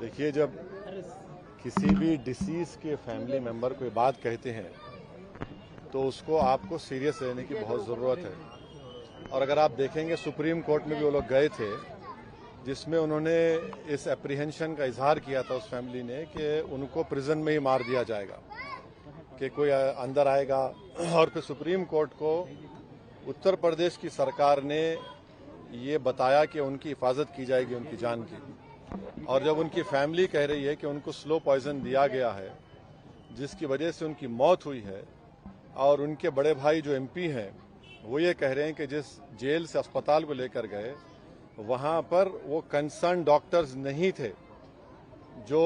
देखिए, जब किसी भी डिसीज के फैमिली मेंबर कोई बात कहते हैं तो उसको आपको सीरियस लेने की बहुत ज़रूरत है। और अगर आप देखेंगे सुप्रीम कोर्ट में भी वो लोग गए थे जिसमें उन्होंने इस एप्रीहेंशन का इजहार किया था उस फैमिली ने कि उनको प्रिजन में ही मार दिया जाएगा, कि कोई अंदर आएगा। और फिर सुप्रीम कोर्ट को उत्तर प्रदेश की सरकार ने ये बताया कि उनकी हिफाजत की जाएगी, उनकी जान की। और जब उनकी फैमिली कह रही है कि उनको स्लो पॉइजन दिया गया है जिसकी वजह से उनकी मौत हुई है, और उनके बड़े भाई जो एमपी हैं वो ये कह रहे हैं कि जिस जेल से अस्पताल को लेकर गए वहां पर वो कंसर्न डॉक्टर्स नहीं थे जो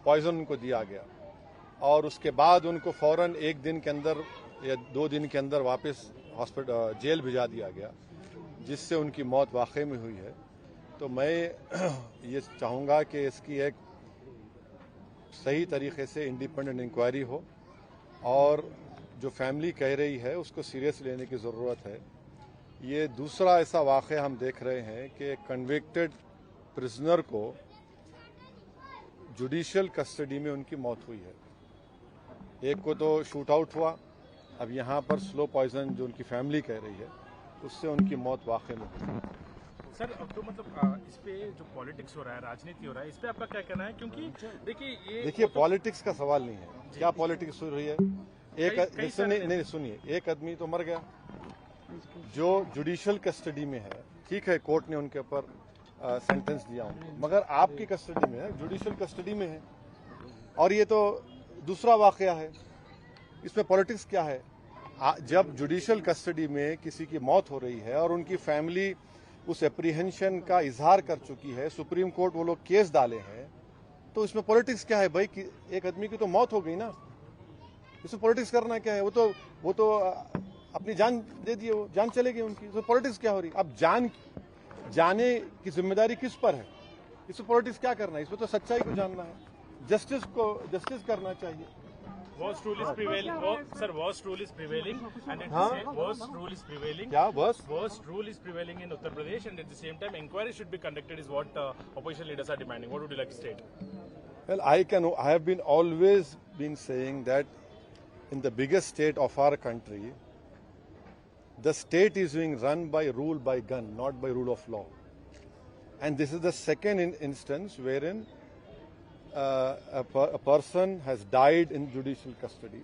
पॉइजन उनको दिया गया, और उसके बाद उनको फौरन एक दिन के अंदर या 2 दिन के अंदर वापस हॉस्पिटल जेल भिजा दिया गया, जिससे उनकी मौत वाकई में हुई है। तो मैं ये चाहूँगा कि इसकी एक सही तरीके से इंडिपेंडेंट इंक्वायरी हो, और जो फैमिली कह रही है उसको सीरियस लेने की ज़रूरत है। ये दूसरा ऐसा वाक़या हम देख रहे हैं कि कन्विक्टेड प्रिजनर को जुडिशियल कस्टडी में उनकी मौत हुई है। एक को तो शूट आउट हुआ, अब यहाँ पर स्लो पॉइजन जो उनकी फैमिली कह रही है उससे उनकी मौत वाकई में हुई। सर, अब तो मतलब इस पे जो पॉलिटिक्स हो रहा है, राजनीति हो रहा है, इस पे आपका क्या कहना है? क्योंकि देखिए पॉलिटिक्स का सवाल नहीं है। क्या पॉलिटिक्स हो रही है? सुनिए, एक आदमी तो मर गया जो जुडिशियल कस्टडी में है, ठीक है, कोर्ट ने उनके ऊपर सेंटेंस दिया, मगर आपकी कस्टडी में है, जुडिशियल कस्टडी में है, और ये तो दूसरा वाकया है। इसमें पॉलिटिक्स क्या है? जब जुडिशियल कस्टडी में किसी की मौत हो रही है और उनकी फैमिली उस एप्रीहेंशन का इजहार कर चुकी है, सुप्रीम कोर्ट वो लोग केस डाले हैं, तो इसमें पॉलिटिक्स क्या है भाई? कि एक आदमी की तो मौत हो गई ना, इसमें पॉलिटिक्स करना क्या है? वो तो अपनी जान दे दिए, वो जान चलेगी उनकी, तो पॉलिटिक्स क्या हो रही? अब जाने की जिम्मेदारी किस पर है? इसमें पॉलिटिक्स क्या करना है? इसमें तो सच्चाई को जानना है, जस्टिस करना चाहिए। Worst rule is prevailing. Sir, worst rule is prevailing, and at the same worst rule is prevailing. क्या worst rule is prevailing in Uttar Pradesh, and at the same time, inquiry should be conducted. Is what opposition leaders are demanding. What would you like to state? Well, I have always been saying that in the biggest state of our country, the state is being run by rule by gun, not by rule of law. And this is the second instance wherein a person has died in judicial custody.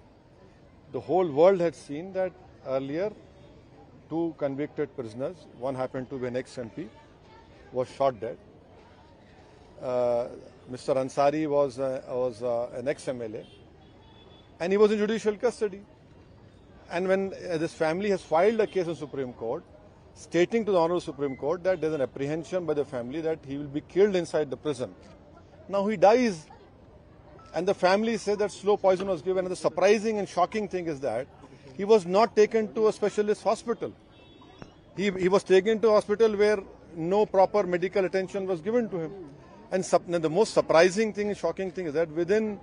The whole world had seen that earlier 2 convicted prisoners, one happened to be an ex-MP, was shot dead. Mr. Ansari was an ex-MLA, and he was in judicial custody. And when this family has filed a case in Supreme Court, stating to the Honorable Supreme Court that there is an apprehension by the family that he will be killed inside the prison. Now he dies, and the family say that slow poison was given. And the surprising and shocking thing is that he was not taken to a specialist hospital. He was taken to a hospital where no proper medical attention was given to him. And the most surprising thing and shocking thing is that within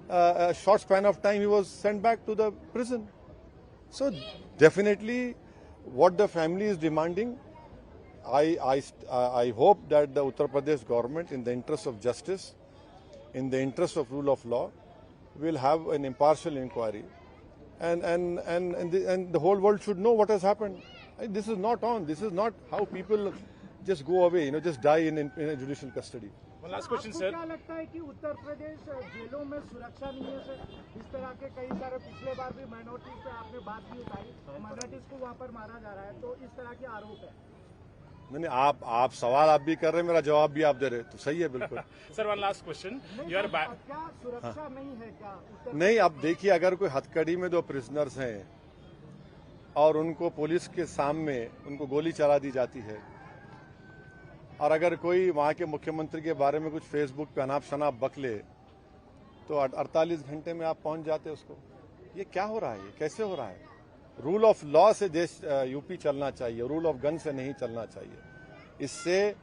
a short span of time he was sent back to the prison. So definitely what the family is demanding, I hope that the Uttar Pradesh government, in the interest of justice, in the interest of rule of law, will have an impartial inquiry, and the whole world should know what has happened. This is not how people just go away, just die in a judicial custody. One last question, sir. क्या लगता है कि उत्तर प्रदेश जेलों में सुरक्षा नहीं है sir? इस तरह के कई सारे, पिछले बार भी माइनॉरिटीज पे आपने बात भी उठाई, माइनॉरिटीज को वहाँ पर मारा जा रहा है, तो इस तरह के आरोप है। नहीं, आप सवाल आप भी कर रहे हैं, मेरा जवाब भी आप दे रहे हैं, तो सही है बिल्कुल। सर, वन लास्ट क्वेश्चन, क्या सुरक्षा नहीं है क्या? नहीं, अब देखिए, अगर कोई हथकड़ी में 2 प्रिजनर्स हैं और उनको पुलिस के सामने उनको गोली चला दी जाती है, और अगर कोई वहाँ के मुख्यमंत्री के बारे में कुछ फेसबुक पे अनाप शनाप बकले, तो 48 घंटे में आप पहुंच जाते उसको। ये क्या हो रहा है? ये कैसे हो रहा है? रूल ऑफ लॉ से देश यूपी चलना चाहिए, रूल ऑफ गन से नहीं चलना चाहिए। इससे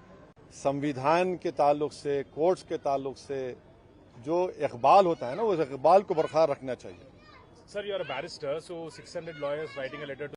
संविधान के ताल्लुक से, कोर्ट्स के ताल्लुक से जो इकबाल होता है ना, उस इकबाल को बरकरार रखना चाहिए। Sir, you are a barrister, so 600 lawyers writing a letter to